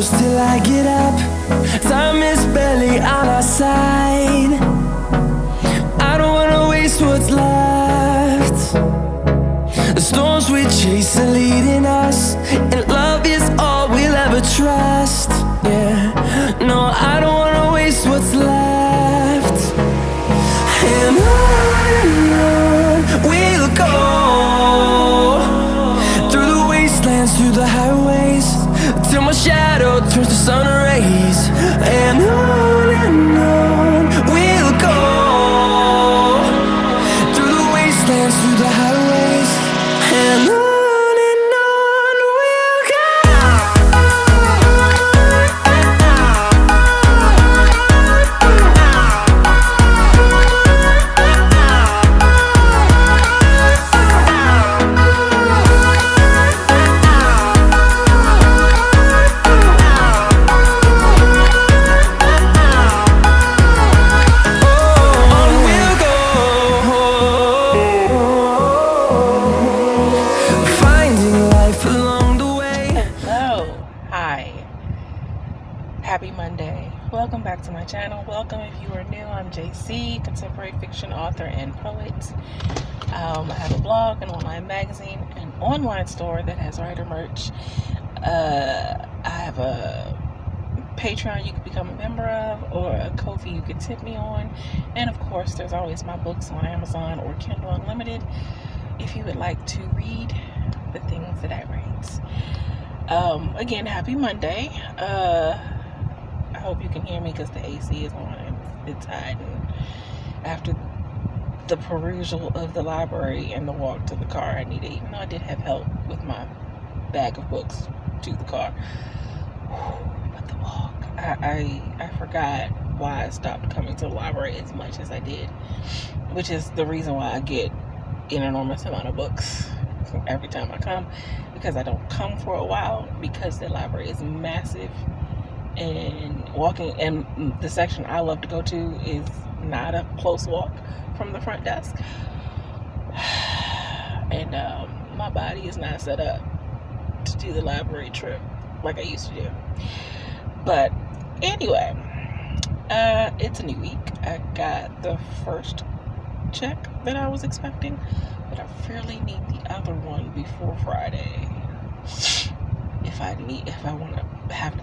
close till I get up. Time is barely on our side. I don't wanna waste what's left. The storms we chase are leading us, and love is all we'll ever trust. Yeah, no, I don't wanna waste what's left. And on we'll go, through the wastelands, through the highways, till my shadow turns to sun rays. And on we'll go, through the wastelands, through the highways, and on we'll go. Happy Monday. Welcome back to my channel. Welcome if you are new. I'm JC, contemporary fiction author and poet. I have a blog, an online magazine, an online store that has writer merch. I have a Patreon you can become a member of, or a Ko-fi you can tip me on. And of course, there's always my books on Amazon or Kindle Unlimited if you would like to read the things that I write. Again, happy Monday. I hope you can hear me because the AC is on and it's hot. And after the perusal of the library and the walk to the car, I needed, even though I did have help with my bag of books to the car, but the walk, I forgot why I stopped coming to the library as much as I did, which is the reason why I get an enormous amount of books every time I come, because I don't come for a while, because the library is massive. And walking, and the section I love to go to is not a close walk from the front desk, and my body is not set up to do the library trip like I used to do. But anyway, it's a new week. I got the first check that I was expecting, but I fairly need the other one before Friday.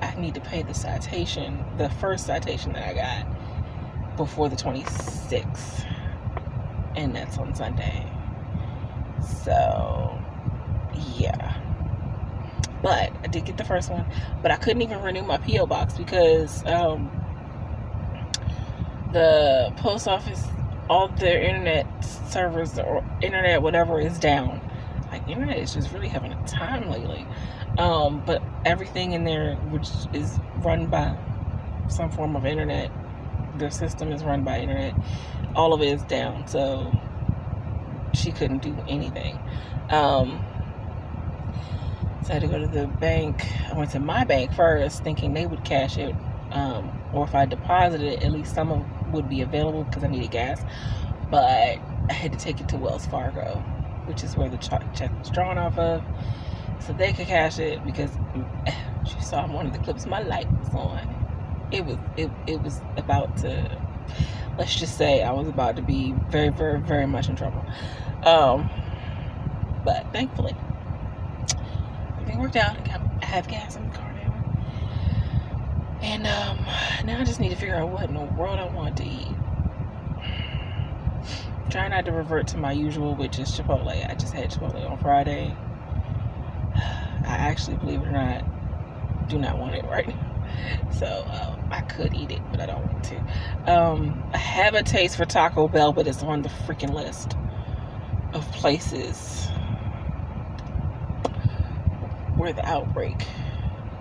I need to pay the citation, the first citation that I got, before the 26th, and that's on Sunday. So yeah, but I did get the first one, but I couldn't even renew my P.O. box because the post office, all their internet servers or internet whatever is down. Like, internet is just really having a time lately. But everything in there, which is run by some form of internet, their system is run by internet, all of it is down, so she couldn't do anything. So I had to go to the bank. I went to my bank first, thinking they would cash it, or if I deposited it, at least some of it would be available because I needed gas. But I had to take it to Wells Fargo, which is where the check was drawn off of, so they could cash it, because she saw one of the clips, my light was on. It was about to, let's just say I was about to be very, very, very much in trouble. But thankfully, everything worked out. I have gas in the car now. And now I just need to figure out what in the world I want to eat. Try not to revert to my usual, which is Chipotle. I just had Chipotle on Friday. I actually, believe it or not, do not want it right now. So I could eat it, but I don't want to. I have a taste for Taco Bell, but it's on the freaking list of places where the outbreak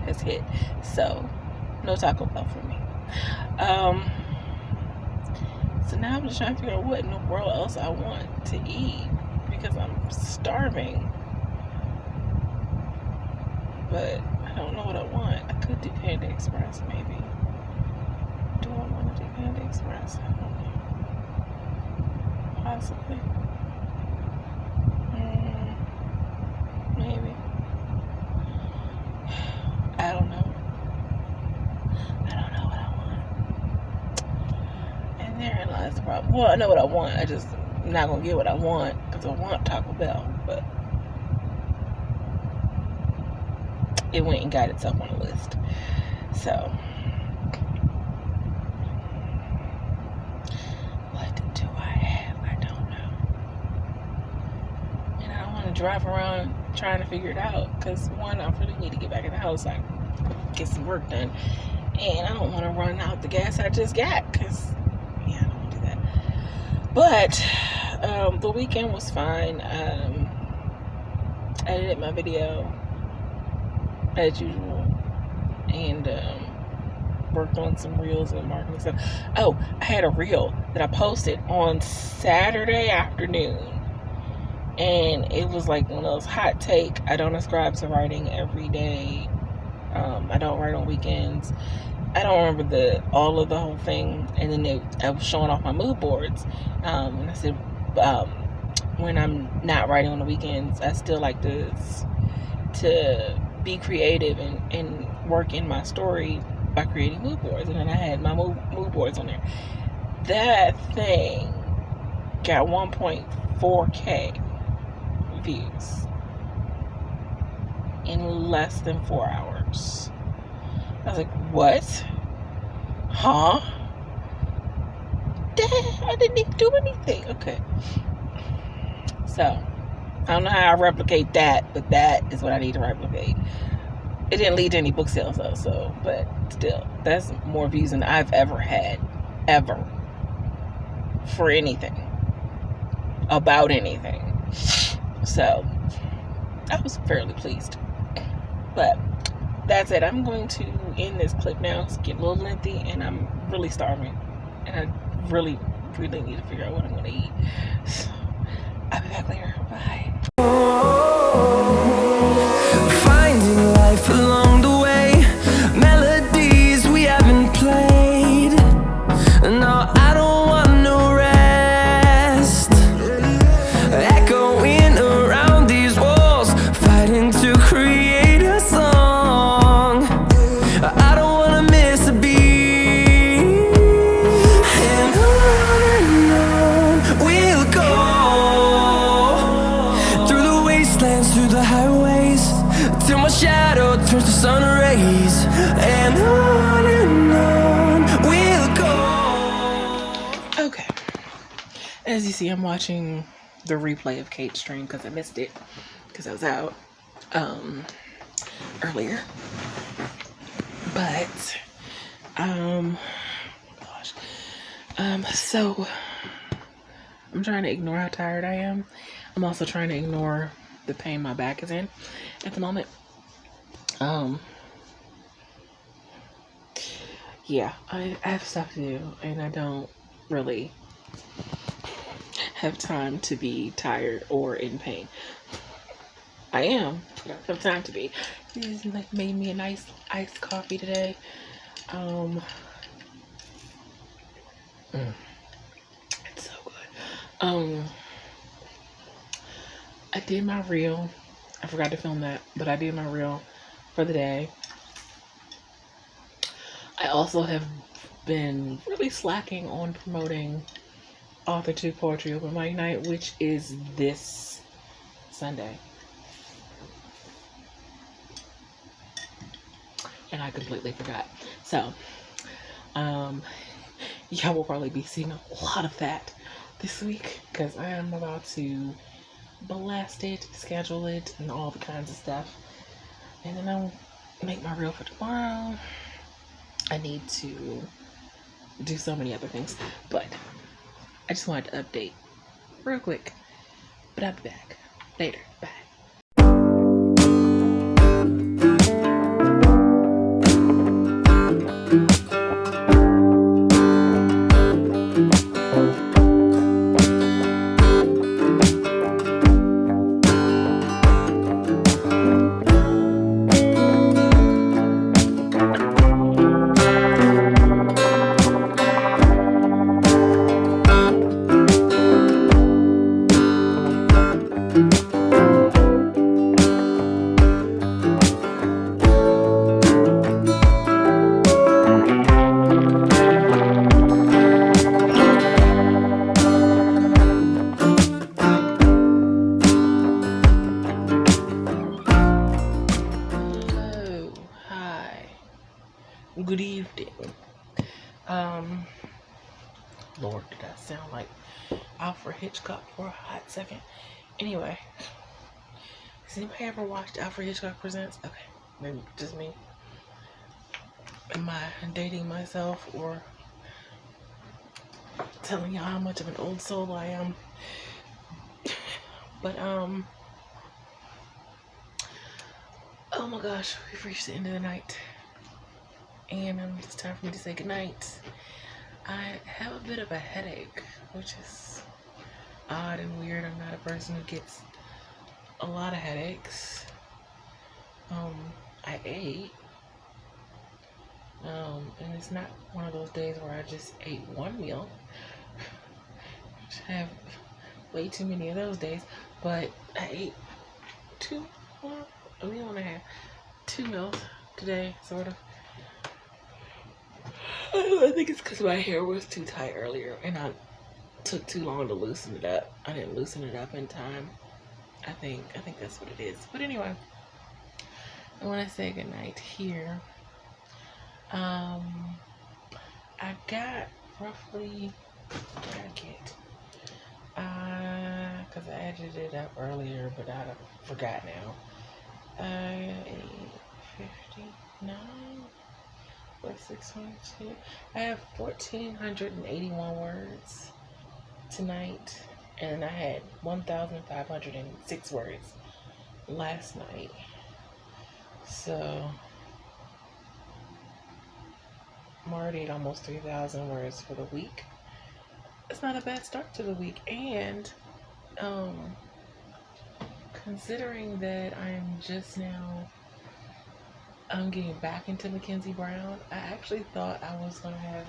has hit. So no Taco Bell for me. So now I'm just trying to figure out what in the world else I want to eat, because I'm starving. But I don't know what I want. I could do Panda Express, maybe. Do I want to do Panda Express? I don't know. Possibly. Maybe. I don't know. That's the problem. Well, I know what I want. I just am not gonna get what I want because I want Taco Bell, but it went and got itself on the list. So, what do I have? I don't know. And I don't want to drive around trying to figure it out because, one, I really need to get back in the house, like get some work done, and I don't want to run out the gas I just got because, yeah, I don't want to do that. But the weekend was fine. Edited my video as usual, and worked on some reels and marketing stuff. Oh, I had a reel that I posted on Saturday afternoon, and it was like one of those hot take. I don't ascribe to writing every day. I don't write on weekends. I don't remember all of the whole thing. And then I was showing off my mood boards, and I said, when I'm not writing on the weekends, I still like to be creative and work in my story by creating mood boards. And then I had my mood boards on there. That thing got 1.4K views in less than 4 hours. I was like, what? Huh? Dad, I didn't even do anything. Okay. So, I don't know how I replicate that, but that is what I need to replicate. It didn't lead to any book sales though, so, but still, that's more views than I've ever had, ever, for anything, about anything. So, I was fairly pleased. But that's it. I'm going to end this clip now. It's getting a little lengthy, and I'm really starving, and I really, really need to figure out what I'm going to eat. So, I'll be back later. Bye. Finding life along the way, melodies we haven't played. No, I don't want no rest. Echoing around these walls, fighting to create a song. I don't wanna miss a beat. And on we'll go, through the wastelands, through the highways, till my shadow turns to sun rays. And on we'll go. Okay. As you see, I'm watching the replay of Kate's stream because I missed it because I was out earlier. But so I'm trying to ignore how tired I am. I'm also trying to ignore the pain my back is in at the moment. Yeah, I have stuff to do, and I don't really have time to be tired or in pain. I am, but I don't have time to be. This like made me a nice iced coffee today. It's so good. I did my reel. I forgot to film that, but I did my reel for the day. I also have been really slacking on promoting AuthorTubers Poetry Open Mic Night, which is this Sunday. And I completely forgot. So, y'all will probably be seeing a lot of that this week because I am about to blast it, schedule it, and all the kinds of stuff. And then I'll make my reel for tomorrow. I need to do so many other things, but I just wanted to update real quick. But I'll be back later. Bye. Lord, did that sound like Alfred Hitchcock for a hot second? Anyway, has anybody ever watched Alfred Hitchcock Presents? Okay, maybe just me. Am I dating myself or telling y'all how much of an old soul I am? But oh my gosh, we've reached the end of the night, and it's time for me to say goodnight. I have a bit of a headache, which is odd and weird. I'm not a person who gets a lot of headaches. I ate, and it's not one of those days where I just ate one meal. I have way too many of those days, but I ate a meal and a half, 2 meals today, sort of. I think it's because my hair was too tight earlier, and I took too long to loosen it up. I didn't loosen it up in time. I think that's what it is. But anyway, I want to say goodnight here. I got roughly, what did I get? Because I edited it up earlier, but I forgot now. 59 or 622. I have 1,481 words tonight, and I had 1,506 words last night. So I'm already at almost 3,000 words for the week. It's not a bad start to the week, and considering that I'm just now getting back into Mackenzie Brown, I actually thought I was going to have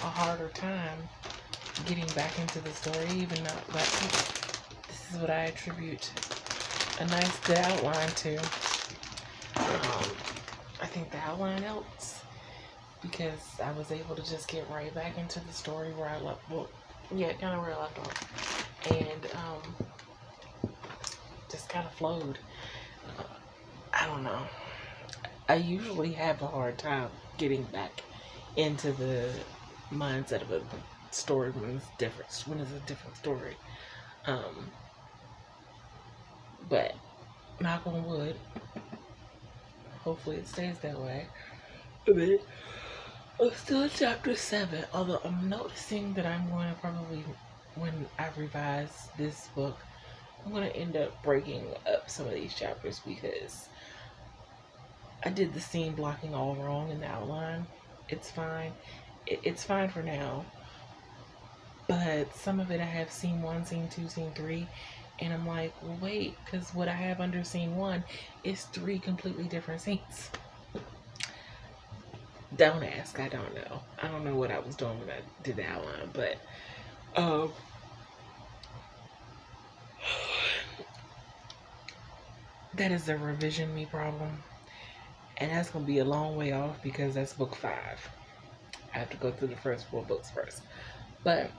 a harder time getting back into the story, even though this is what I attribute a nice good outline to. I think the outline helps because I was able to just get right back into the story where I left, kind of where I left off, and just kind of flowed. I don't know. I usually have a hard time getting back into the mindset of a story when it's a different story. But knock on wood, hopefully it stays that way. I'm still in chapter 7, although I'm noticing that I'm going to probably, when I revise this book, I'm going to end up breaking up some of these chapters because I did the scene blocking all wrong in the outline. It's fine. It's fine for now. But some of it I have scene 1, scene 2, scene 3. And I'm like, well, wait, because what I have under scene 1 is 3 completely different scenes. Don't ask. I don't know. I don't know what I was doing when I did the outline. But, that is a revision me problem. And that's going to be a long way off because that's book 5. I have to go through the first 4 books first. But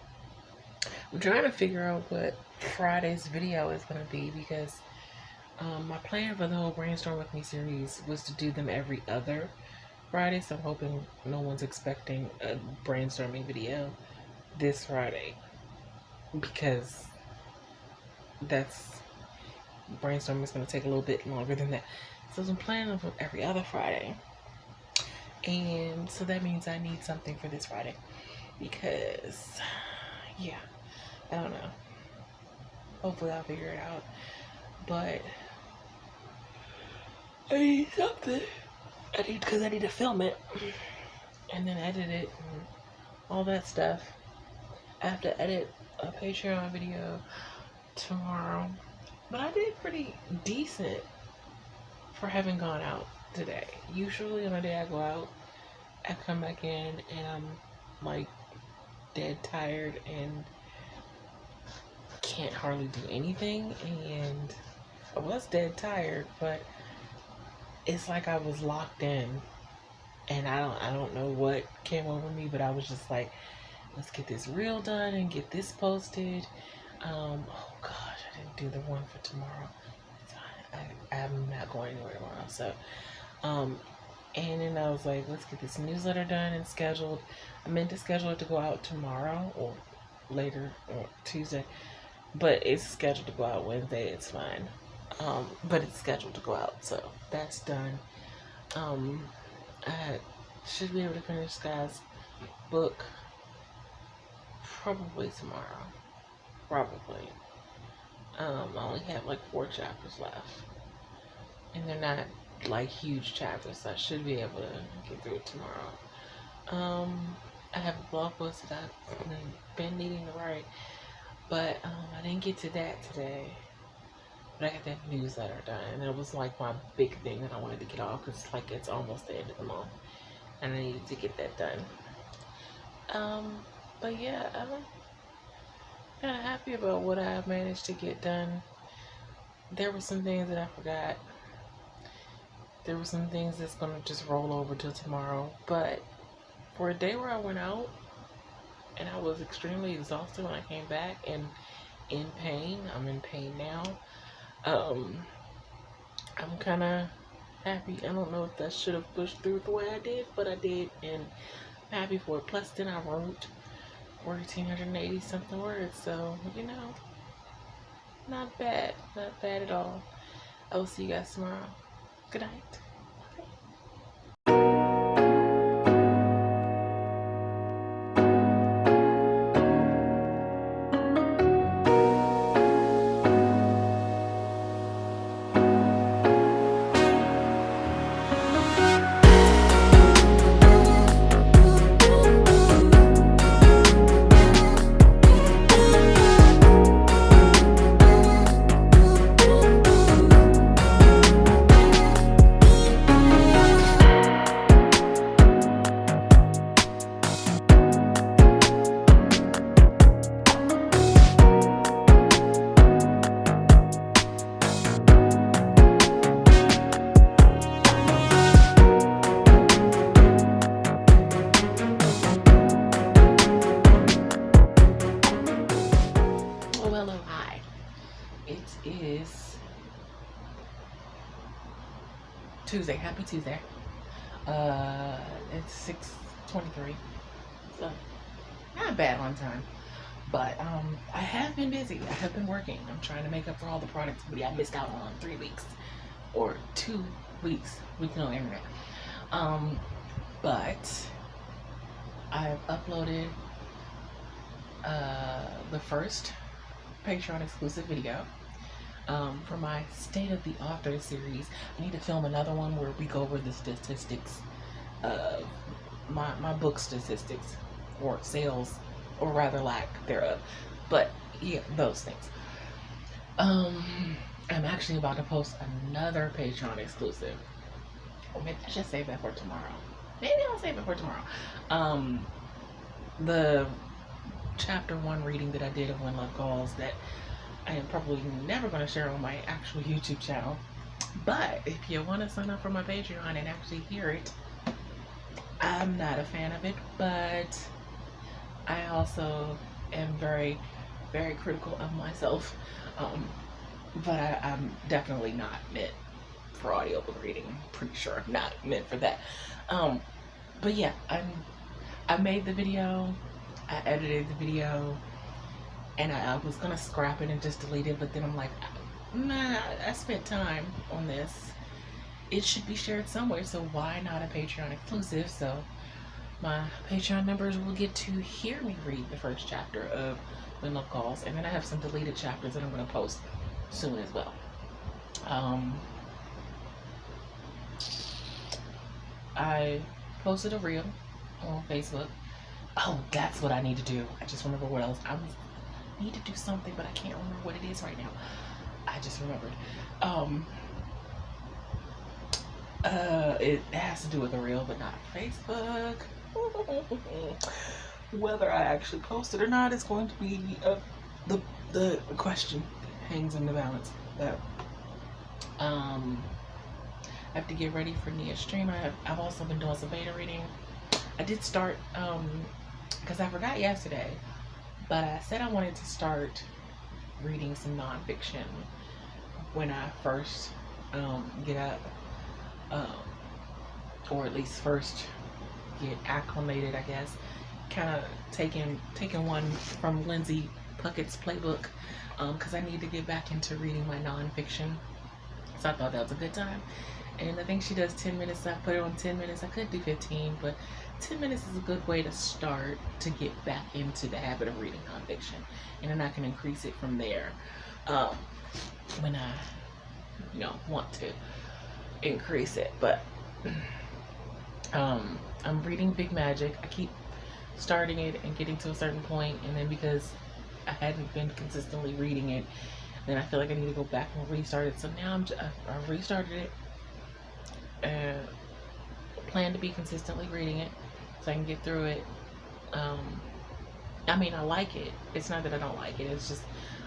I'm trying to figure out what Friday's video is going to be because my plan for the whole Brainstorm With Me series was to do them every other Friday. So I'm hoping no one's expecting a brainstorming video this Friday because brainstorming is going to take a little bit longer than that. So I'm planning for every other Friday. And so that means I need something for this Friday. Because, I don't know. Hopefully I'll figure it out. But I need something. Because I need to film it. And then edit it. And all that stuff. I have to edit a Patreon video tomorrow. But I did pretty decent for having gone out today. Usually on a day I go out, I come back in and I'm like dead tired and can't hardly do anything, and I was dead tired, but it's like I was locked in and I don't know what came over me, but I was just like, let's get this reel done and get this posted. Oh gosh, I didn't do the one for tomorrow. I'm not going anywhere tomorrow, so And then I was like, let's get this newsletter done and scheduled. I meant to schedule it to go out tomorrow or later or Tuesday, but it's scheduled to go out Wednesday. It's fine. But it's scheduled to go out, so that's done. I should be able to finish Sky's book probably tomorrow. Probably. I only have like 4 chapters left, and they're not like huge chapters, so I should be able to get through it tomorrow. I have a blog post that I've been needing to write, but I didn't get to that today. But I got that newsletter done, and it was like my big thing that I wanted to get off, because it's almost the end of the month, and I needed to get that done. But yeah, I'm kind of happy about what I managed to get done. There were some things that I forgot. There were some things that's gonna just roll over till tomorrow. But for a day where I went out and I was extremely exhausted when I came back and in pain, I'm in pain now. I'm kind of happy. I don't know if that should have pushed through the way I did, but I did, and I'm happy for it. Plus, then I wrote 1,480 something words, so not bad at all. I will see you guys tomorrow. Good night. It is Tuesday. Happy Tuesday. It's 6:23. So not bad on time. But I have been busy. I have been working. I'm trying to make up for all the productivity I missed out on 3 weeks or 2 weeks with no internet. But I've uploaded the first Patreon exclusive video for my State of the Author series. I need to film another one where we go over the statistics of my book statistics, or sales, or rather lack thereof. But yeah, those things. I'm actually about to post another Patreon exclusive. Or maybe I should save that for tomorrow. Maybe I'll save it for tomorrow. The chapter 1 reading that I did of When Love Calls, that I am probably never going to share on my actual YouTube channel. But if you want to sign up for my Patreon and actually hear it, I'm not a fan of it, but I also am very, very critical of myself. But I'm definitely not meant for audiobook reading. I'm pretty sure I'm not meant for that. But yeah, I made the video, I edited the video, and I was gonna scrap it and just delete it, but then I'm like, nah, I spent time on this. It should be shared somewhere, so why not a Patreon exclusive? So my Patreon members will get to hear me read the first chapter of When Love Calls, and then I have some deleted chapters that I'm gonna post soon as well. I posted a reel on Facebook. Oh, that's what I need to do. I just remember what else. I need to do something, but I can't remember what it is right now. I just remembered. It has to do with a reel, but not Facebook. Whether I actually post it or not is going to be the question that hangs in the balance. But I have to get ready for Nia's stream. I've also been doing some beta reading. I did start, because I forgot yesterday, but I said I wanted to start reading some nonfiction when I first get up. or at least first get acclimated, I guess. Kind of taking one from Lindsay Puckett's playbook, because I need to get back into reading my nonfiction. So I thought that was a good time. And I think she does 10 minutes. I put it on 10 minutes. I could do 15, but 10 minutes is a good way to start to get back into the habit of reading nonfiction. And then I can increase it from there when I, want to increase it. But I'm reading Big Magic. I keep starting it and getting to a certain point, and then because I hadn't been consistently reading it, then I feel like I need to go back and restart it. So now I restarted it and plan to be consistently reading it so I can get through it. I mean, I like it. It's not that I don't like it. It's just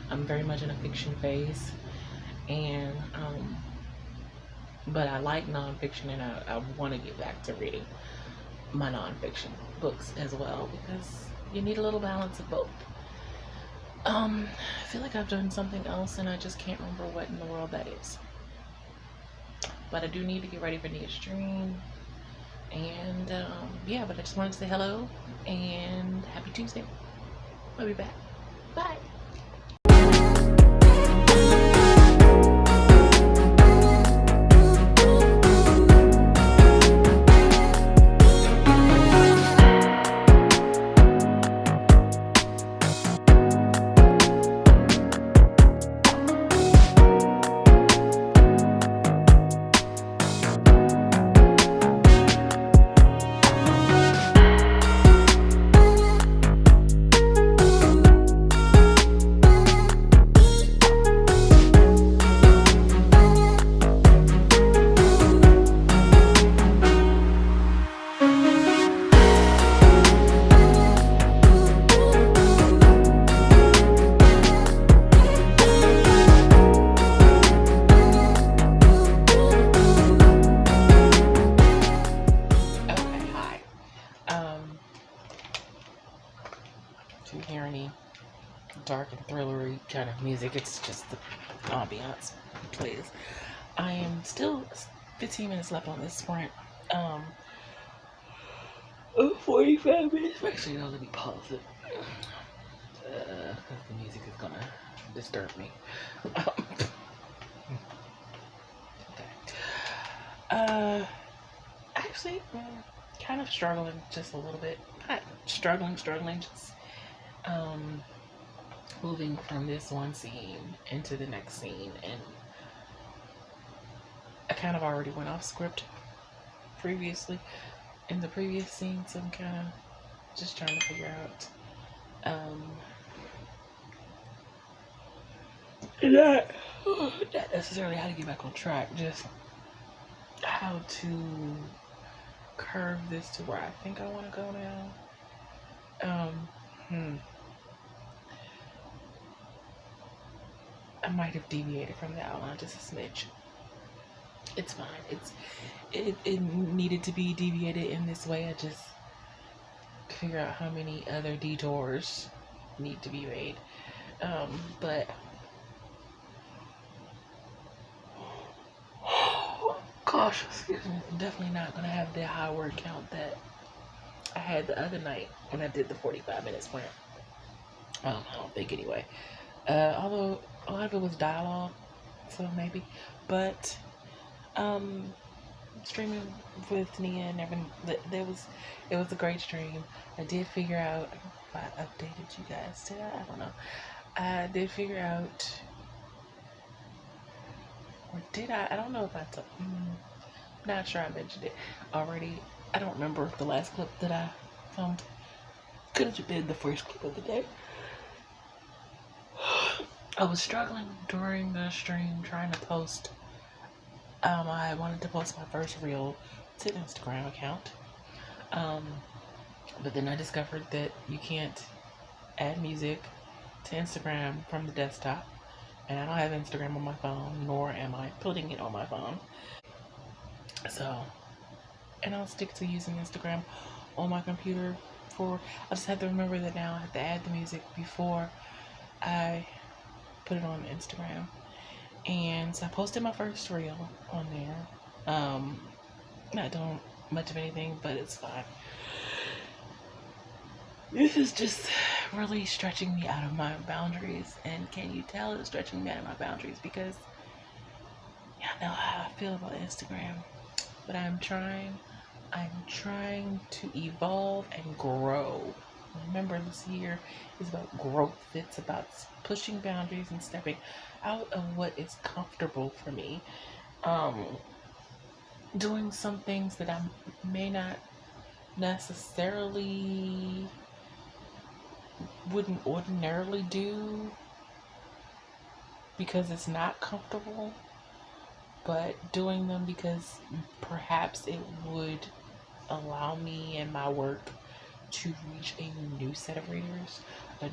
I'm very much in a fiction phase, and but I like nonfiction, and I want to get back to reading my nonfiction books as well, because you need a little balance of both. I feel like I've done something else and I just can't remember what in the world that is. But I do need to get ready for Nia's stream. And yeah, but I just wanted to say hello and happy Tuesday. I'll be back. Bye. Dark and thrillery kind of music. It's just the ambiance, please. I am still 15 minutes left on this sprint. 45 minutes. Actually, let me pause it. Because the music is gonna disturb me. Okay. Actually, kind of struggling just a little bit. Not struggling, just moving from this one scene into the next scene, and I kind of already went off script previously in the previous scene, so I'm kind of just trying to figure out not necessarily how to get back on track, just how to curve this to where I think I want to go now. I might have deviated from the outline just a smidge. It's fine. It needed to be deviated in this way. I just figure out how many other detours need to be made. But gosh, excuse me. I'm definitely not gonna have the high word count that I had the other night when I did the 45-minute sprint. I don't think anyway. Although a lot of it was dialogue, so maybe. But streaming with Nia and everything, it was a great stream. I did figure out, if I updated you guys today, I don't know. I did figure out, or did I? I don't know if I told. Not sure I mentioned it already. I don't remember the last clip that I filmed. Could have been the first clip of the day. I was struggling during the stream trying to post. I wanted to post my first reel to the Instagram account. But then I discovered that you can't add music to Instagram from the desktop. And I don't have Instagram on my phone, nor am I putting it on my phone. So, and I'll stick to using Instagram on my computer I just have to remember that now I have to add the music before I put it on Instagram. And so I posted my first reel on there. I don't much of anything, but it's fine. This is just really stretching me out of my boundaries, and can you tell it's stretching me out of my boundaries because I know how I feel about Instagram, but I'm trying to evolve and grow. Remember, this year is about growth. It's about pushing boundaries and stepping out of what is comfortable for me. Doing some things that I may not necessarily wouldn't ordinarily do because it's not comfortable, but doing them because perhaps it would allow me and my work to reach a new set of readers, a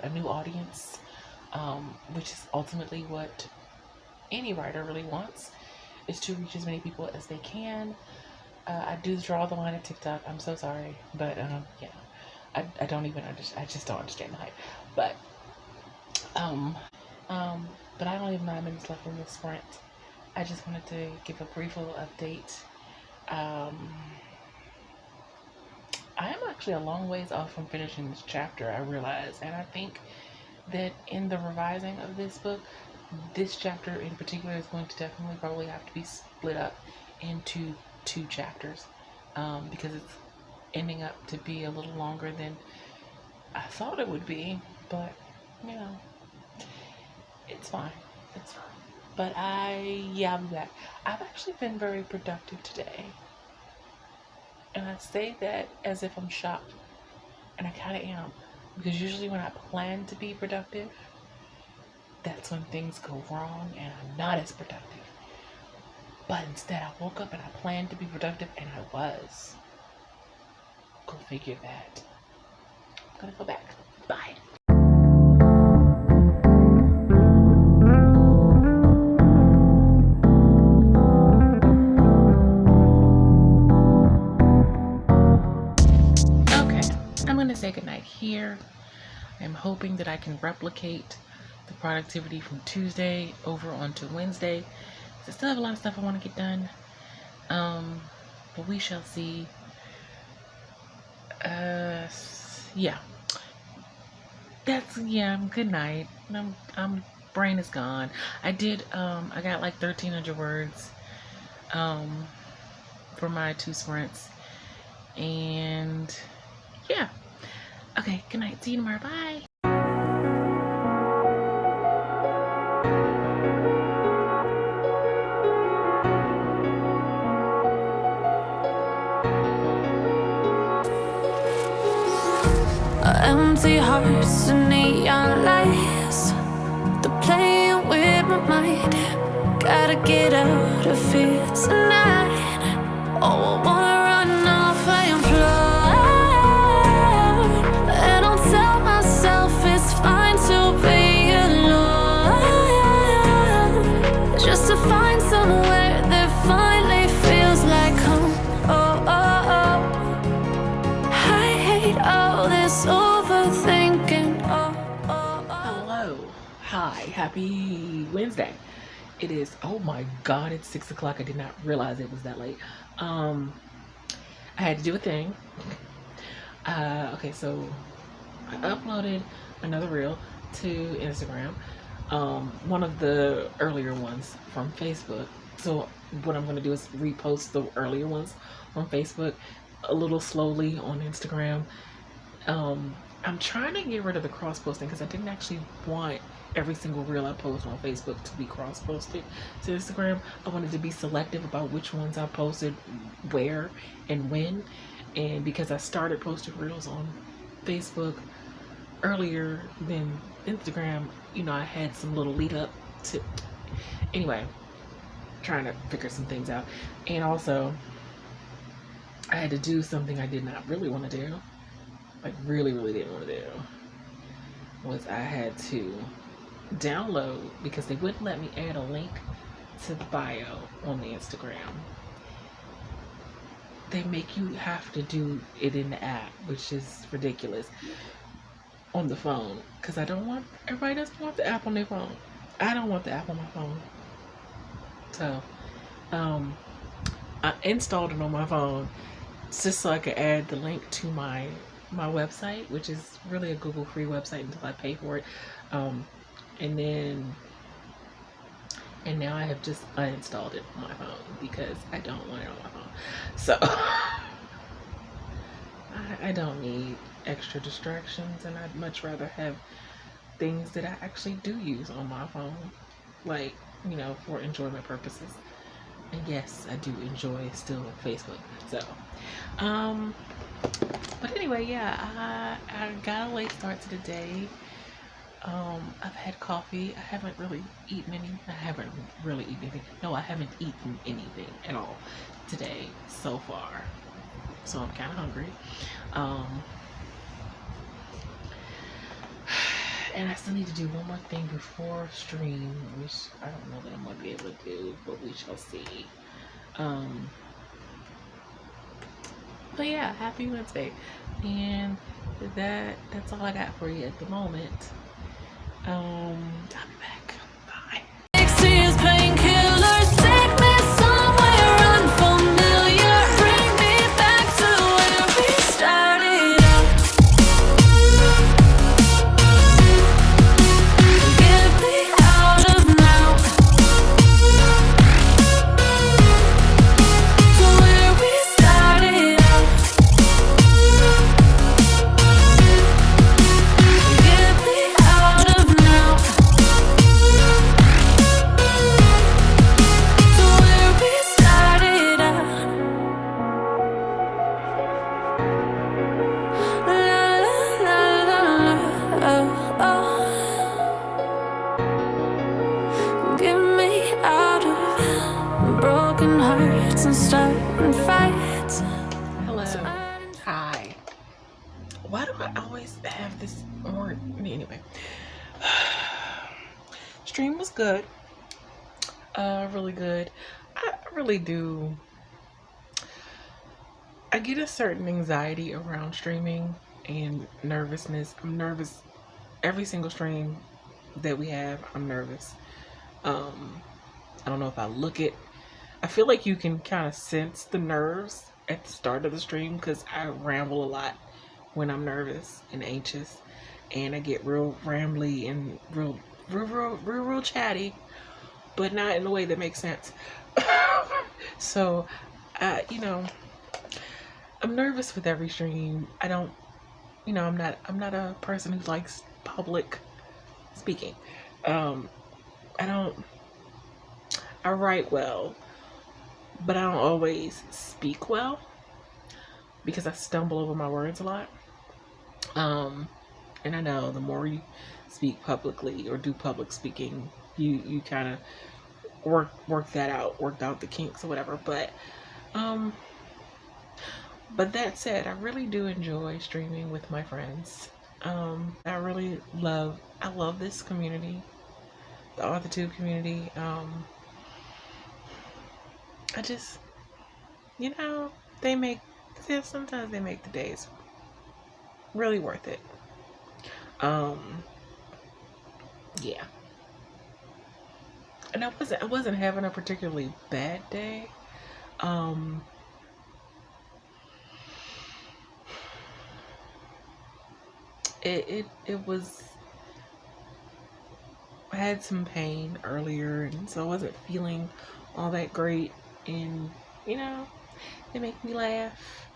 new audience, which is ultimately what any writer really wants, is to reach as many people as they can. I do draw the line at TikTok. I'm so sorry, but yeah, I don't even understand. I just don't understand the hype. But but I don't even 9 minutes left in this sprint. I just wanted to give a brief little update. I am actually a long ways off from finishing this chapter, I realize, and I think that in the revising of this book, this chapter in particular is going to definitely probably have to be split up into 2 chapters, because it's ending up to be a little longer than I thought it would be, but you know, it's fine. It's fine. But I'll be back. I've actually been very productive today. And I say that as if I'm shocked. And I kind of am. Because usually when I plan to be productive, that's when things go wrong and I'm not as productive. But instead I woke up and I planned to be productive and I was. Go figure that. I'm gonna go back. Bye. Say goodnight here. I'm hoping that I can replicate the productivity from Tuesday over onto Wednesday. I still have a lot of stuff I want to get done, but we shall see. Yeah, good night. I'm brain is gone. I got like 1,300 words for my 2 sprints, and yeah. Okay, good night. See you tomorrow. Bye. Empty hearts and neon lights, they're playing with my mind. Gotta get out of here tonight. Oh, I wanna run off and fly. Find somewhere that finally feels like home. Oh, oh, oh. I hate all this overthinking. Oh, oh, oh. Hello. Hi. Happy Wednesday. It is, oh my God, it's 6 o'clock. I did not realize it was that late. I had to do a thing. Okay, so I uploaded another reel to Instagram. One of the earlier ones from Facebook. So what I'm going to do is repost the earlier ones on Facebook a little slowly on Instagram. I'm trying to get rid of the cross-posting because I didn't actually want every single reel I post on Facebook to be cross-posted to Instagram. I wanted to be selective about which ones I posted where and when. And because I started posting reels on Facebook earlier than Instagram, you know, I had some little lead up to, anyway, trying to figure some things out. And also I had to do something I did not really want to do, like really didn't want to do, was I had to download, because they wouldn't let me add a link to the bio on the Instagram. They make you have to do it in the app, which is ridiculous, on the phone, because everybody doesn't want the app on their phone. I don't want the app on my phone. So I installed it on my phone just so I could add the link to my website, which is really a Google free website until I pay for it. And now I have just uninstalled it on my phone because I don't want it on my phone. So I don't need extra distractions, and I'd much rather have things that I actually do use on my phone, like, you know, for enjoyment purposes. And yes, I do enjoy still Facebook. So, but anyway, yeah, I got a late start to the day. I've had coffee. I haven't really eaten anything. No, I haven't eaten anything at all today so far. So I'm kind of hungry. And I still need to do one more thing before stream, which I don't know that I'm going to be able to do, but we shall see. But yeah, happy Wednesday. And that's all I got for you at the moment. I'll be back. Bye. Painkillers, take me somewhere unfamiliar. Bring me back to where we started out. Get me out of now. To where we started out. Get me out of now. To where we started out. La la la la la. Oh, oh. Get me out of broken hearts and starting fights. Hello. Hi. Why do I always have this orange? Anyway. Stream was good. Really good. I really do. I get a certain anxiety around streaming and nervousness. I'm nervous every single stream that we have. I'm nervous. I don't know if I feel like you can kind of sense the nerves at the start of the stream because I ramble a lot when I'm nervous and anxious, and I get real rambly and real chatty, but not in a way that makes sense. So, you know, I'm nervous with every stream. I don't, you know, I'm not a person who likes public speaking. I write well, but I don't always speak well because I stumble over my words a lot. And I know the more you speak publicly or do public speaking, you kind of work out the kinks or whatever. But that said, I really do enjoy streaming with my friends. I love this community, the AuthorTube community. I just, you know, sometimes they make the days really worth it. Yeah. And I wasn't having a particularly bad day. It was, I had some pain earlier, and so I wasn't feeling all that great. And, you know, they make me laugh,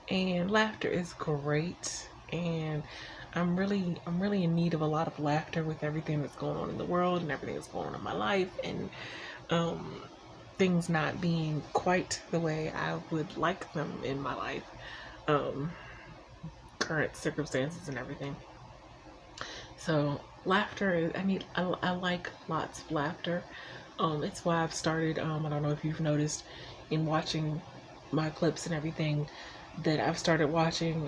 and laughter is great. And I'm really in need of a lot of laughter with everything that's going on in the world and everything that's going on in my life, and things not being quite the way I would like them in my life, current circumstances and everything. So laughter, I like lots of laughter. It's why I've started, I don't know if you've noticed in watching my clips and everything, that I've started watching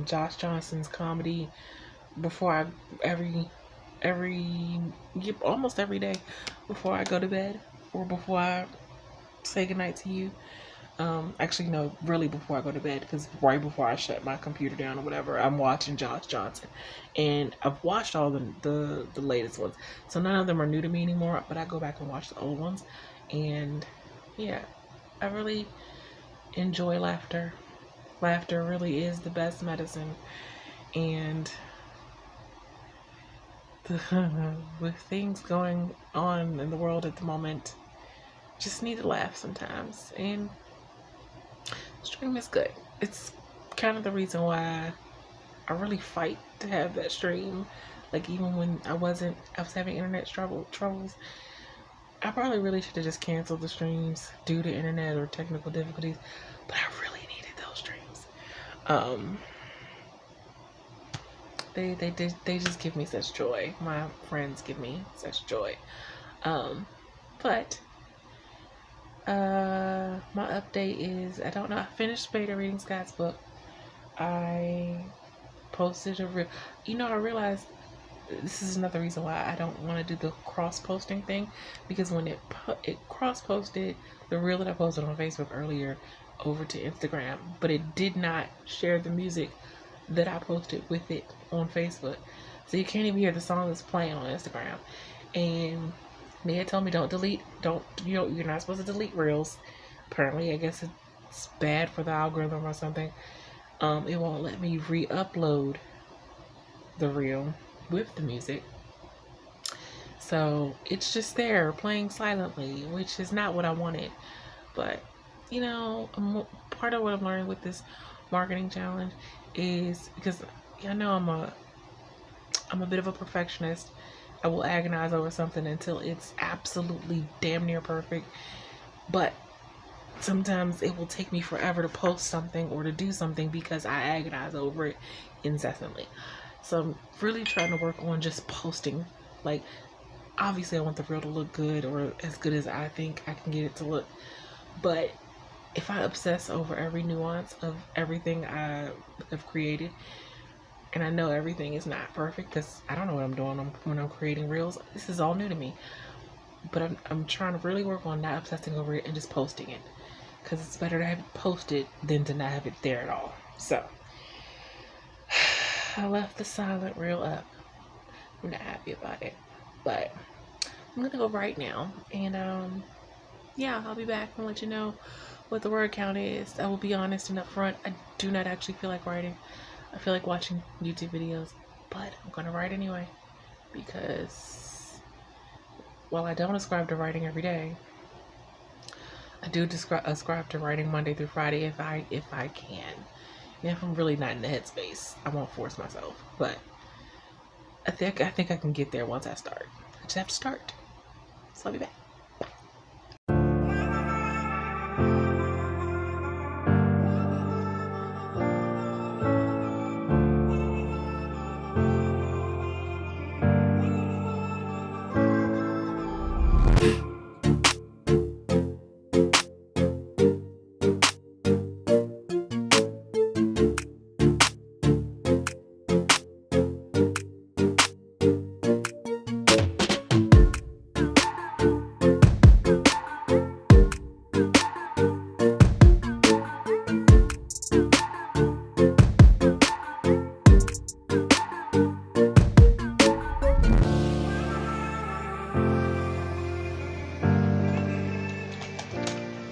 Josh Johnson's comedy before almost every day before I go to bed, or before I say goodnight to you. Actually, no, really before I go to bed, because right before I shut my computer down or whatever, I'm watching Josh Johnson. And I've watched all the latest ones, so none of them are new to me anymore, but I go back and watch the old ones. And yeah, I really enjoy laughter. Laughter really is the best medicine. And with things going on in the world at the moment, just need to laugh sometimes. And stream is good. It's kind of the reason why I really fight to have that stream. Like, even when I was having internet troubles. I probably really should have just canceled the streams due to internet or technical difficulties, but I really needed those streams. They just give me such joy. My friends give me such joy. But my update is, I don't know, I finished Beta reading Scott's book. I posted a reel. I realized this is another reason why I don't want to do the cross-posting thing, because when it cross-posted the reel that I posted on Facebook earlier over to Instagram, but it did not share the music that I posted with it on Facebook, so you can't even hear the song that's playing on Instagram. And Nia told me you're not supposed to delete reels. Apparently, I guess it's bad for the algorithm or something. It won't let me re-upload the reel with the music, so it's just there playing silently, which is not what I wanted. But part of what I'm learning with this marketing challenge is, because I know I'm a bit of a perfectionist. I will agonize over something until it's absolutely damn near perfect, but sometimes it will take me forever to post something or to do something because I agonize over it incessantly. So I'm really trying to work on just posting. Like, obviously I want the reel to look good, or as good as I think I can get it to look. But if I obsess over every nuance of everything I have created, and I know everything is not perfect because I don't know what I'm doing when I'm creating reels. This is all new to me. But I'm trying to really work on not obsessing over it and just posting it, because it's better to have it posted than to not have it there at all. So I left the silent reel up. I'm not happy about it, but I'm gonna go right now, and yeah, I'll be back and let you know what the word count is. I will be honest and upfront. I do not actually feel like writing. I feel like watching YouTube videos, but I'm gonna write anyway, because while I don't ascribe to writing every day, I do ascribe to writing Monday through Friday if I can. And if I'm really not in the headspace, I won't force myself. But I think I can get there once I start. I just have to start. So I'll be back.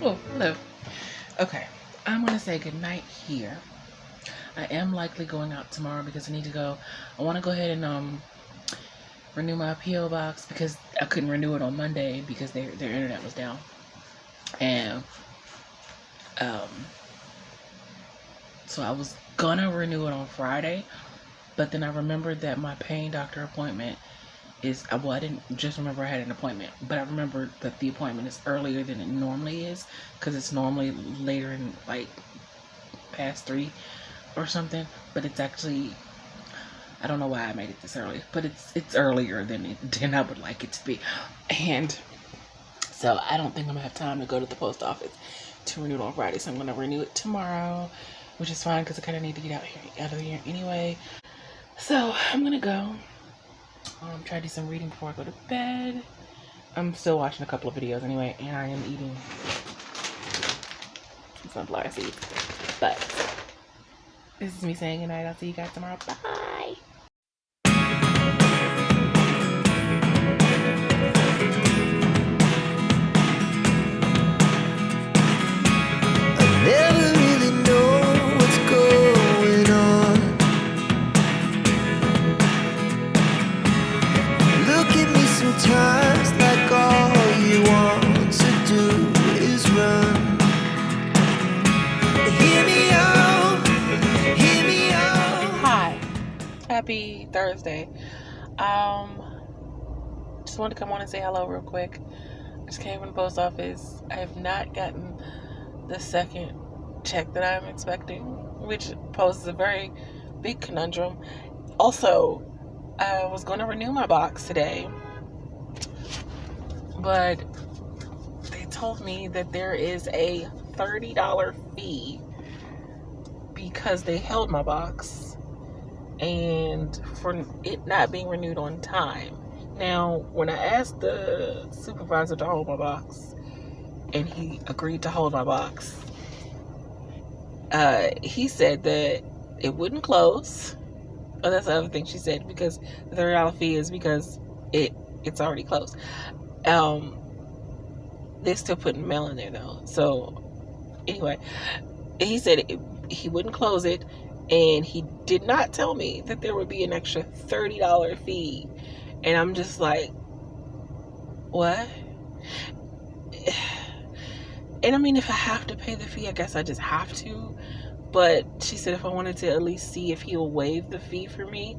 Oh, hello. Okay, I'm gonna say goodnight here. I am likely going out tomorrow because I need to go. I want to go ahead and renew my PO box, because I couldn't renew it on Monday because their internet was down. And so I was gonna renew it on Friday, but then I remembered that my pain doctor appointment is, well, I didn't just remember I had an appointment, but I remember that the appointment is earlier than it normally is, because it's normally later in, like, past 3 or something, but it's actually, I don't know why I made it this early, but it's earlier than I would like it to be. And so I don't think I'm gonna have time to go to the post office to renew it on Friday, so I'm gonna renew it tomorrow, which is fine because I kind of need to get out of here anyway. So I'm gonna go try to do some reading before I go to bed. I'm still watching a couple of videos anyway, and I am eating some sunflower seeds. But this is me saying goodnight. I'll see you guys tomorrow. Bye. Happy Thursday. Just wanted to come on and say hello real quick. I just came from the post office. I have not gotten the second check that I'm expecting, which poses a very big conundrum. Also, I was going to renew my box today, but they told me that there is a $30 fee because they held my box and for it not being renewed on time. Now, when I asked the supervisor to hold my box and he agreed to hold my box, he said that it wouldn't close. Oh, that's the other thing she said, because the $30 fee is because it's already closed. They're still putting mail in there though. So anyway, he said he wouldn't close it, and he did not tell me that there would be an extra $30 fee. And I'm just like, what? And I mean, if I have to pay the fee, I guess I just have to. But she said if I wanted to at least see if he'll waive the fee for me,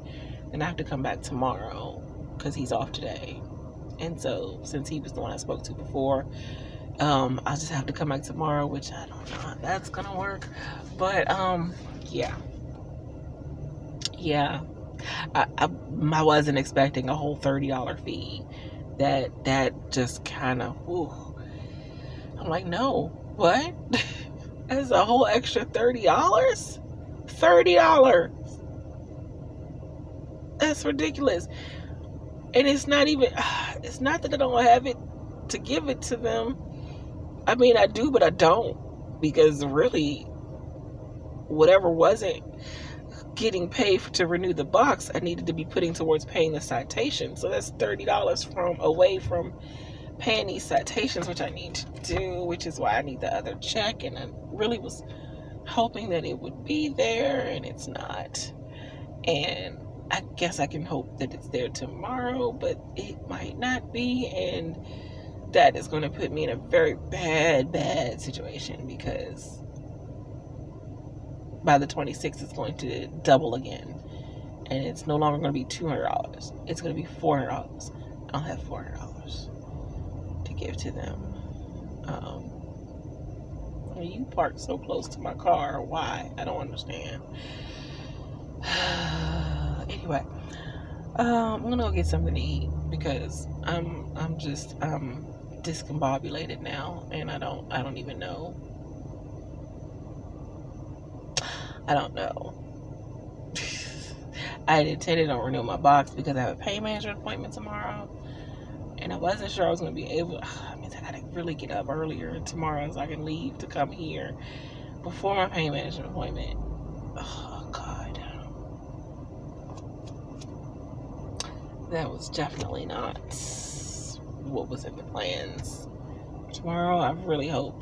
then I have to come back tomorrow because he's off today. And so since he was the one I spoke to before, I'll just have to come back tomorrow, which I don't know how that's gonna work. But yeah. I wasn't expecting a whole $30 fee. That just kind of, I'm like, no, what? That's a whole extra $30? $30. That's ridiculous. And it's not even, it's not that I don't have it to give it to them. I mean, I do, but I don't, because really, whatever wasn't getting paid to renew the box, I needed to be putting towards paying the citation. So that's $30 away from paying these citations, which I need to do, which is why I need the other check. And I really was hoping that it would be there, and it's not. And I guess I can hope that it's there tomorrow, but it might not be, and that is going to put me in a very bad situation, because by the 26th, it's going to double again. And it's no longer going to be $200. It's going to be $400. I'll have $400 to give to them. You parked so close to my car. Why? I don't understand. Anyway, I'm going to go get something to eat, because I'm discombobulated now, and I don't even know. I don't know. I had intended on renewing my box because I have a pain management appointment tomorrow, and I wasn't sure I was going to be able. I mean, I got to really get up earlier tomorrow so I can leave to come here before my pain management appointment. Oh God, that was definitely not what was in the plans. Tomorrow, I really hope.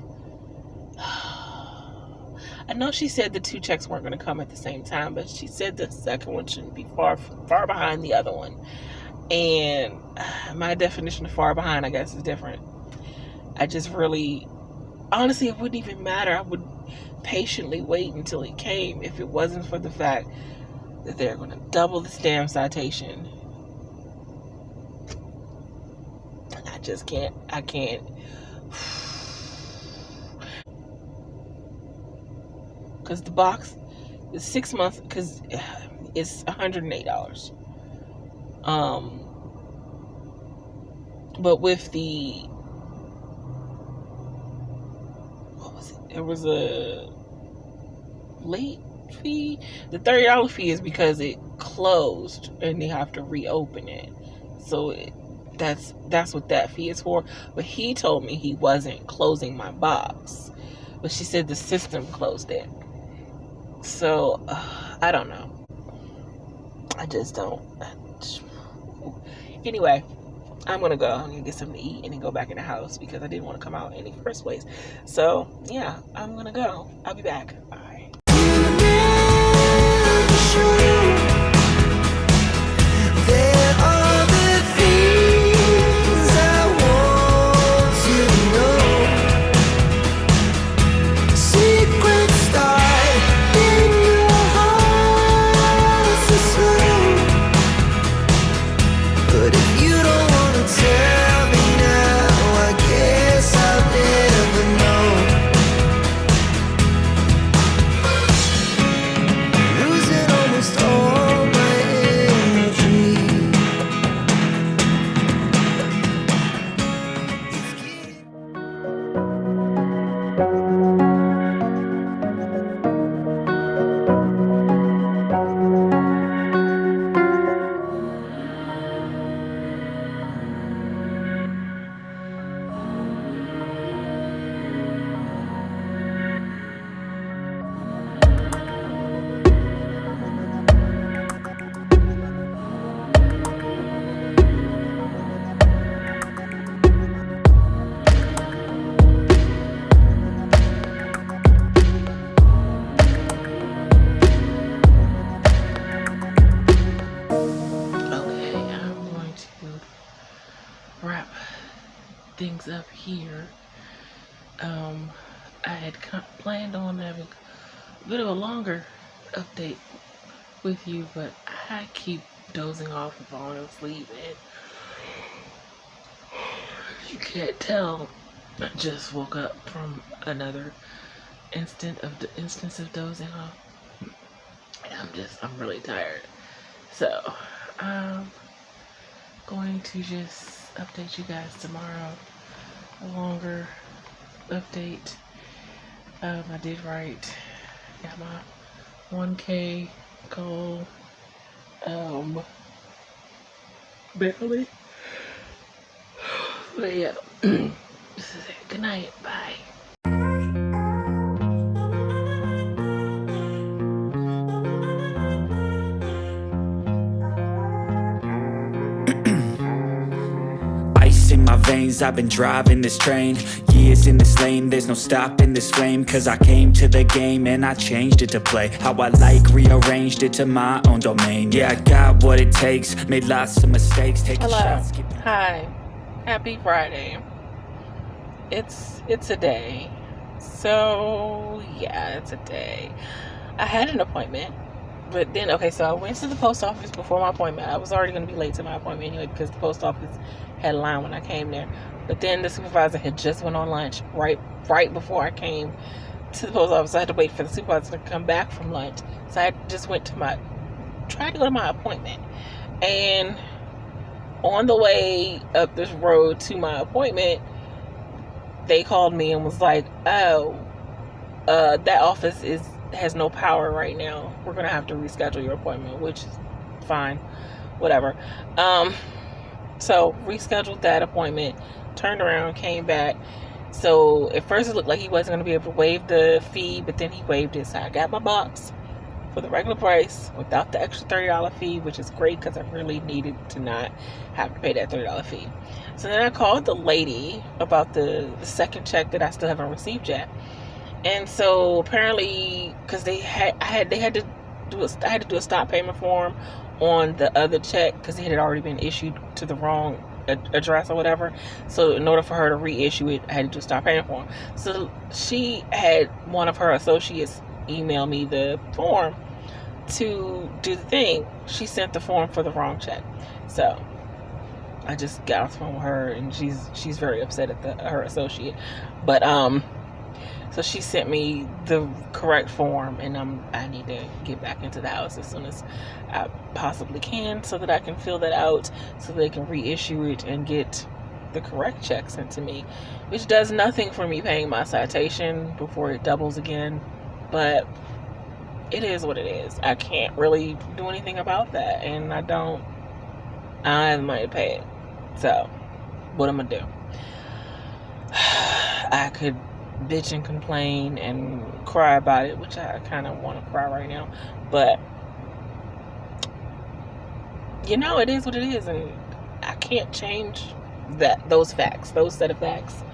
I know she said the two checks weren't going to come at the same time, but she said the second one shouldn't be far behind the other one. And my definition of far behind, I guess, is different. I just really, honestly, it wouldn't even matter. I would patiently wait until it came if it wasn't for the fact that they're going to double this damn citation. And I just can't. Because the box is 6 months, because it's $108. But with the, what was it? There was a late fee. The $30 fee is because it closed and they have to reopen it. So that's what that fee is for. But he told me he wasn't closing my box, but she said the system closed it. So, I don't know. I just don't. Anyway, I'm going to go and get something to eat and then go back in the house, because I didn't want to come out in the first place. So, yeah, I'm going to go. I'll be back. Bye. Secret star in your heart. things up here. I had planned on having a bit of a longer update with you, but I keep dozing off and falling asleep, and you can't tell, I just woke up from another instance of dozing off, and I'm really tired. So I'm going to just update you guys tomorrow, a longer update. I did got my 1K goal, barely, but yeah, this is it. Good night, bye. Ice in my veins, I've been driving this train. Years in this lane, there's no stopping this flame. Cause I came to the game and I changed it to play how I like, rearranged it to my own domain. Yeah, I got what it takes, made lots of mistakes, taking shots. Hi, happy Friday. It's a day. So yeah, it's a day. I had an appointment, but then so I went to the post office before my appointment. I was already going to be late to my appointment anyway because the post office had a line when I came there. But then the supervisor had just went on lunch right before I came to the post office. I had to wait for the supervisor to come back from lunch. So I just tried to go to my appointment. And on the way up this road to my appointment, they called me and was like, oh, that office has no power right now. We're going to have to reschedule your appointment, which is fine. Whatever. So rescheduled that appointment, turned around, came back. So at first it looked like he wasn't going to be able to waive the fee, but then he waived it. So I got my box for the regular price without the extra $30 fee, which is great because I really needed to not have to pay that $30 fee. So then I called the lady about the second check that I still haven't received yet. And so apparently, because I had to do a stop payment form on the other check because it had already been issued to the wrong address or whatever. So in order for her to reissue it, I had to do a stop payment form. So she had one of her associates email me the form to do the thing. She sent the form for the wrong check. So I just got off the phone with her, and she's very upset at her associate. But so she sent me the correct form, and I need to get back into the house as soon as I possibly can so that I can fill that out so they can reissue it and get the correct check sent to me, which does nothing for me paying my citation before it doubles again. But it is what it is. I can't really do anything about that, and I don't have the money to pay it. So what am I gonna do? I could bitch and complain and cry about it, which I kind of want to cry right now, but it is what it is, and I can't change those set of facts.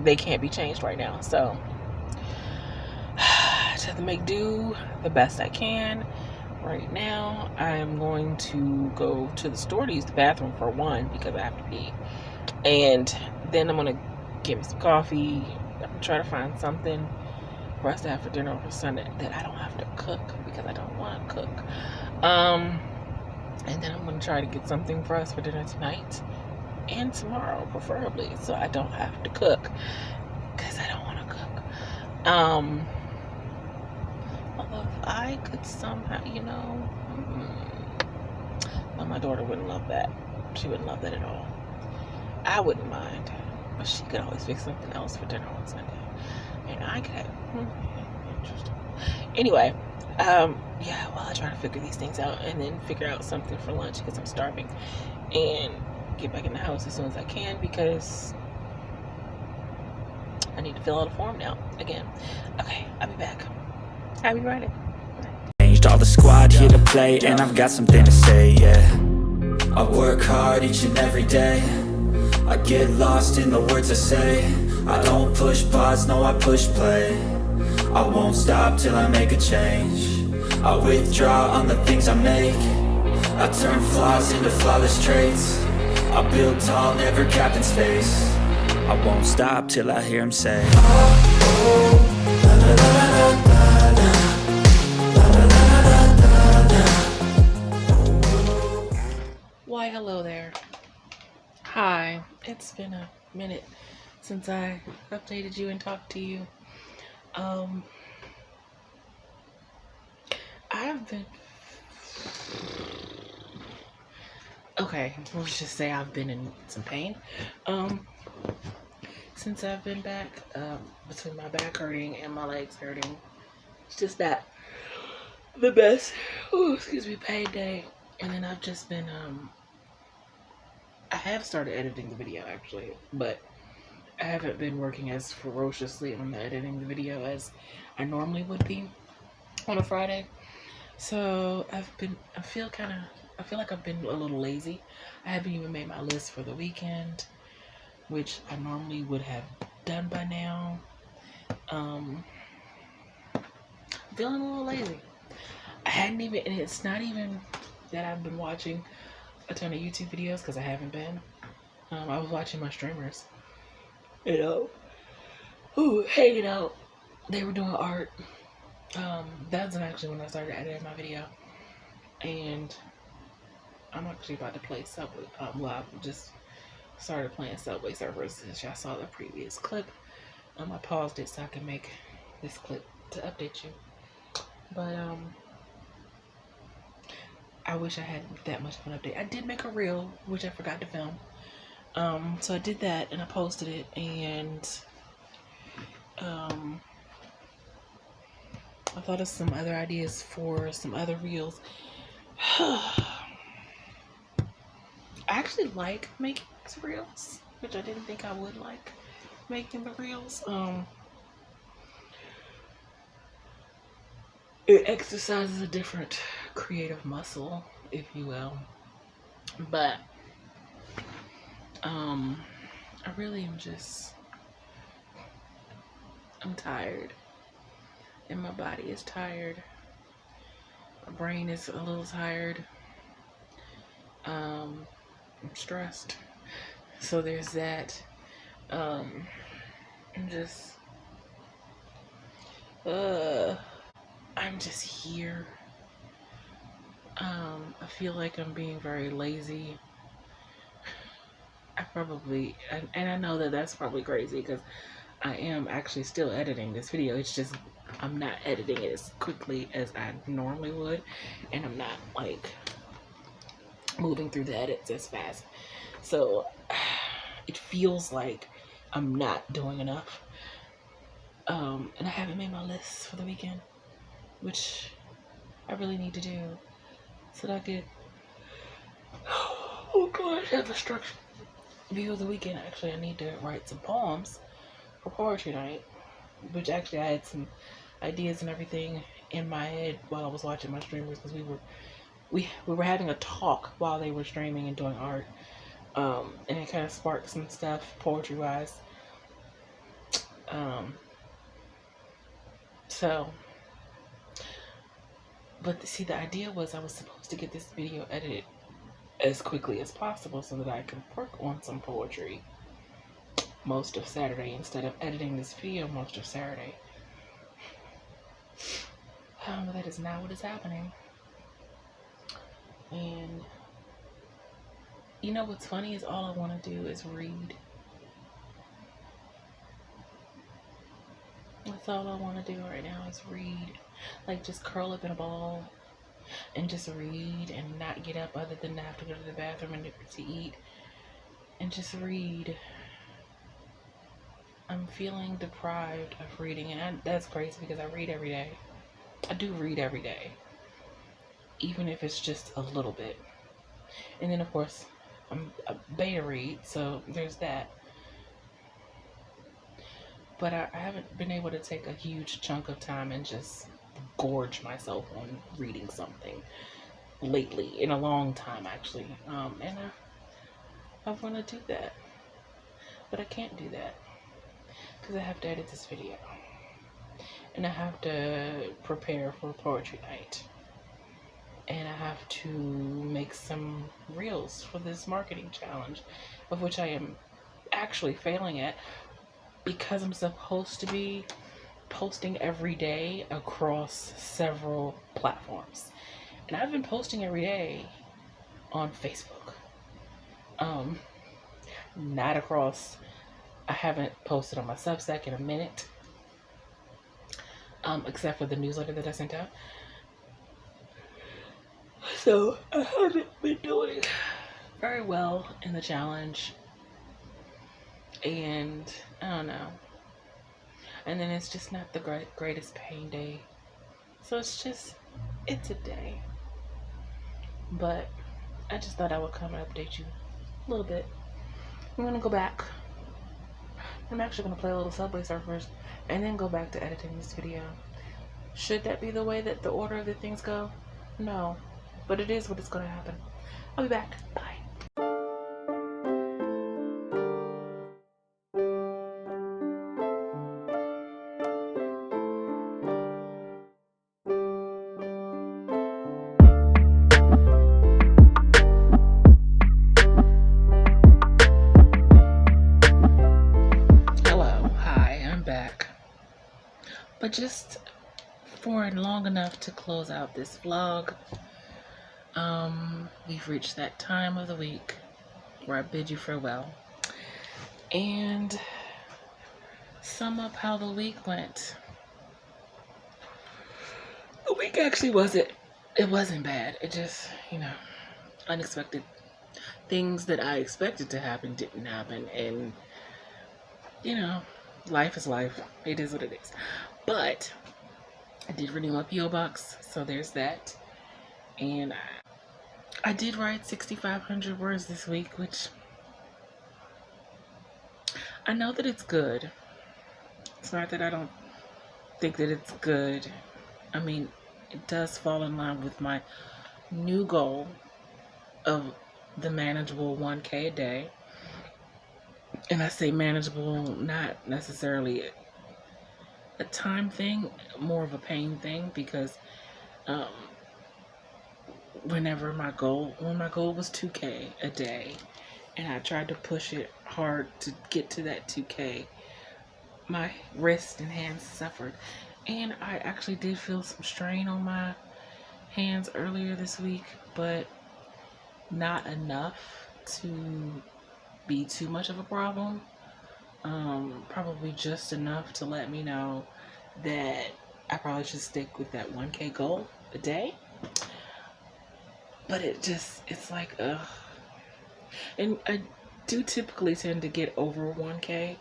They can't be changed right now, so I just have to make do the best I can. Right now I am going to go to the store to use the bathroom for one, because I have to pee, and then I'm gonna get me some coffee. I'm gonna try to find something for us to have for dinner over Sunday that I don't have to cook, because I don't want to cook. And then I'm gonna try to get something for us for dinner tonight and tomorrow, preferably, so I don't have to cook, because I don't want to cook. Although if I could somehow, well, my daughter wouldn't love that. She wouldn't love that at all. I wouldn't mind, but she could always fix something else for dinner on Sunday, and I could have. Interesting. Anyway, while I try to figure these things out, and then figure out something for lunch because I'm starving, and get back in the house as soon as I can, because I need to fill out a form now again. Okay, I'll be back. Happy Friday. Changed all the squad here to play, and I've got something to say, yeah. I work hard each and every day. I get lost in the words I say. I don't push pause, no, I push play. I won't stop till I make a change. I withdraw on the things I make. I turn flaws into flawless traits. I build tall, never capped in space. I won't stop till I hear him say, why, hello there. Hi, it's been a minute since I updated you and talked to you. I've been... Okay, let's just say I've been in some pain. Since I've been back, between my back hurting and my legs hurting. It's just that the best, paid day. And then I've just been, I have started editing the video actually, but I haven't been working as ferociously on the editing the video as I normally would be on a Friday. So I feel like I've been a little lazy. I haven't even made my list for the weekend, which I normally would have done by now. I'm feeling a little lazy. And it's not even that I've been watching a ton of YouTube videos, because I haven't been. I was watching my streamers, hanging out. They were doing art. That's actually when I started editing my video. And I'm actually about to play Subway. I just started playing Subway Surfers since y'all saw the previous clip. I paused it so I can make this clip to update you. But I wish I had that much of an update. I did make a reel, which I forgot to film. So I did that and I posted it, and I thought of some other ideas for some other reels. I actually like making these reels, which I didn't think I would like making the reels. It exercises a different creative muscle, if you will. But I really am I'm tired. And my body is tired. My brain is a little tired. I'm stressed. So there's that. I'm just here. I feel like I'm being very lazy. And I know that that's probably crazy, because I am actually still editing this video. It's just I'm not editing it as quickly as I normally would, and I'm not like moving through the edits as fast. So it feels like I'm not doing enough. And I haven't made my list for the weekend, which I really need to do so that I could, oh gosh, have a structured view of the weekend. Actually, I need to write some poems for poetry night, which actually I had some ideas and everything in my head while I was watching my streamers, because we were having a talk while they were streaming and doing art, and it kind of sparked some stuff poetry wise. But see, the idea was I was supposed to get this video edited as quickly as possible so that I could work on some poetry most of Saturday instead of editing this video most of Saturday. But that is not what is happening. And you know what's funny is all I want to do is read. That's all I want to do right now is read. Like, just curl up in a ball and just read and not get up other than to have to go to the bathroom and to eat. And just read. I'm feeling deprived of reading, and that's crazy because I read every day. I do read every day, even if it's just a little bit. And then of course I'm a beta read, so there's that. But I haven't been able to take a huge chunk of time and just gorge myself on reading something lately, in a long time actually. And I want to do that, but I can't do that because I have to edit this video, and I have to prepare for poetry night, and I have to make some reels for this marketing challenge, of which I am actually failing at, because I'm supposed to be posting every day across several platforms. And I've been posting every day on Facebook. Not across, I haven't posted on my Substack in a minute. Except for the newsletter that I sent out. So I haven't been doing very well in the challenge. And I don't know. And then it's just not the greatest pain day. So it's a day. But I just thought I would come and update you a little bit. I'm going to go back. I'm actually going to play a little Subway Surfers and then go back to editing this video. Should that be the way that the order of the things go? No. But it is what is going to happen. I'll be back. Bye. But just for long enough to close out this vlog, we've reached that time of the week where I bid you farewell and sum up how the week went. The week actually wasn't bad. It just, unexpected things that I expected to happen didn't happen, and life is life. It is what it is. But I did renew my P.O. box, so there's that. And I did write 6,500 words this week, which I know that it's good. It's not that I don't think that it's good. I mean, it does fall in line with my new goal of the manageable 1K a day. And I say manageable, not necessarily a time thing, more of a pain thing, because when my goal was 2K a day, and I tried to push it hard to get to that 2K, my wrist and hands suffered, and I actually did feel some strain on my hands earlier this week, but not enough to be too much of a problem. Probably just enough to let me know that I probably should stick with that 1K goal a day. But it's like, and I do typically tend to get over 1K,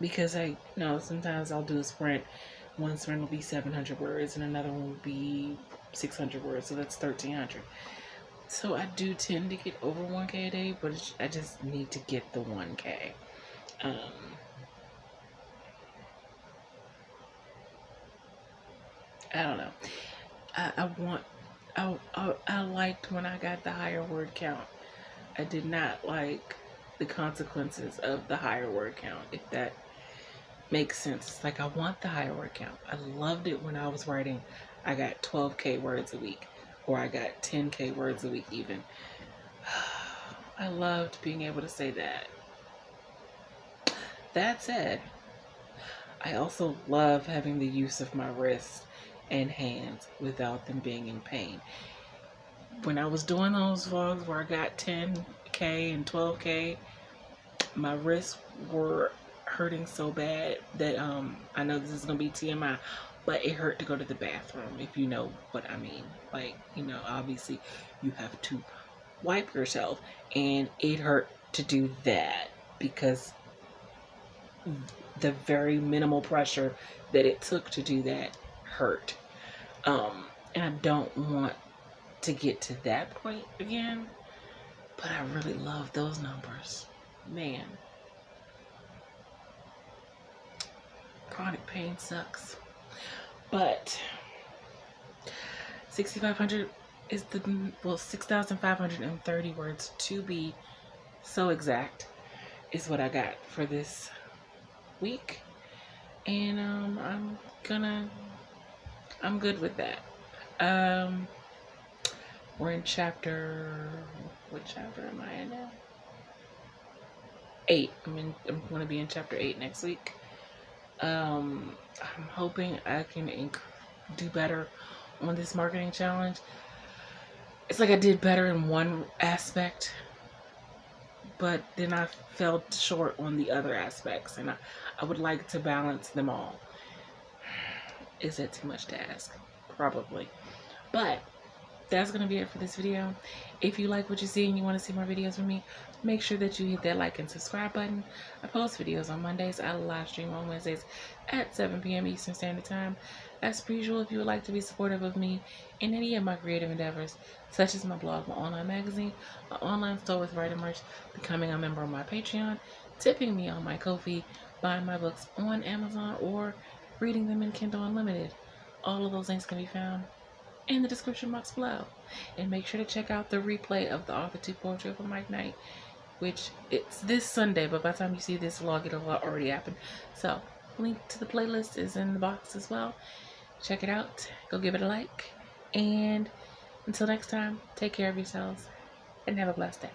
because sometimes I'll do a sprint. One sprint will be 700 words and another one will be 600 words, so that's 1,300. So I do tend to get over 1K a day, but I just need to get the 1K. I don't know. I liked when I got the higher word count. I did not like the consequences of the higher word count, if that makes sense. It's like, I want the higher word count. I loved it when I was writing, I got 12K words a week. Or I got 10K words a week even. I loved being able to say that. That said, I also love having the use of my wrists and hands without them being in pain. When I was doing those vlogs where I got 10K and 12K, my wrists were hurting so bad that I know this is going to be TMI, but it hurt to go to the bathroom, if you know what I mean. Like, obviously you have to wipe yourself, and it hurt to do that because the very minimal pressure that it took to do that hurt. And I don't want to get to that point again, but I really love those numbers. Man, chronic pain sucks. But 6,500 is 6,530 words to be so exact is what I got for this week, and I'm good with that. We're in chapter, what chapter am I in now? 8. I'm going to be in chapter 8 next week. I'm hoping I can do better on this marketing challenge. It's like I did better in one aspect, but then I fell short on the other aspects, and I would like to balance them all. Is it too much to ask? Probably. But that's going to be it for this video. If you like what you see and you want to see more videos from me, make sure that you hit that like and subscribe button. I post videos on Mondays. I live stream on Wednesdays at 7 p.m. Eastern Standard Time. As per usual, if you would like to be supportive of me in any of my creative endeavors, such as my blog, my online magazine, my online store with writing merch, becoming a member of my Patreon, tipping me on my Ko-fi, buying my books on Amazon, or reading them in Kindle Unlimited, all of those links can be found in the description box below. And make sure to check out the replay of the AuthorTubers Poetry Open Mic Night, which it's this Sunday, but by the time you see this vlog, it'll already happen. So, link to the playlist is in the box as well. Check it out. Go give it a like. And until next time, take care of yourselves and have a blessed day.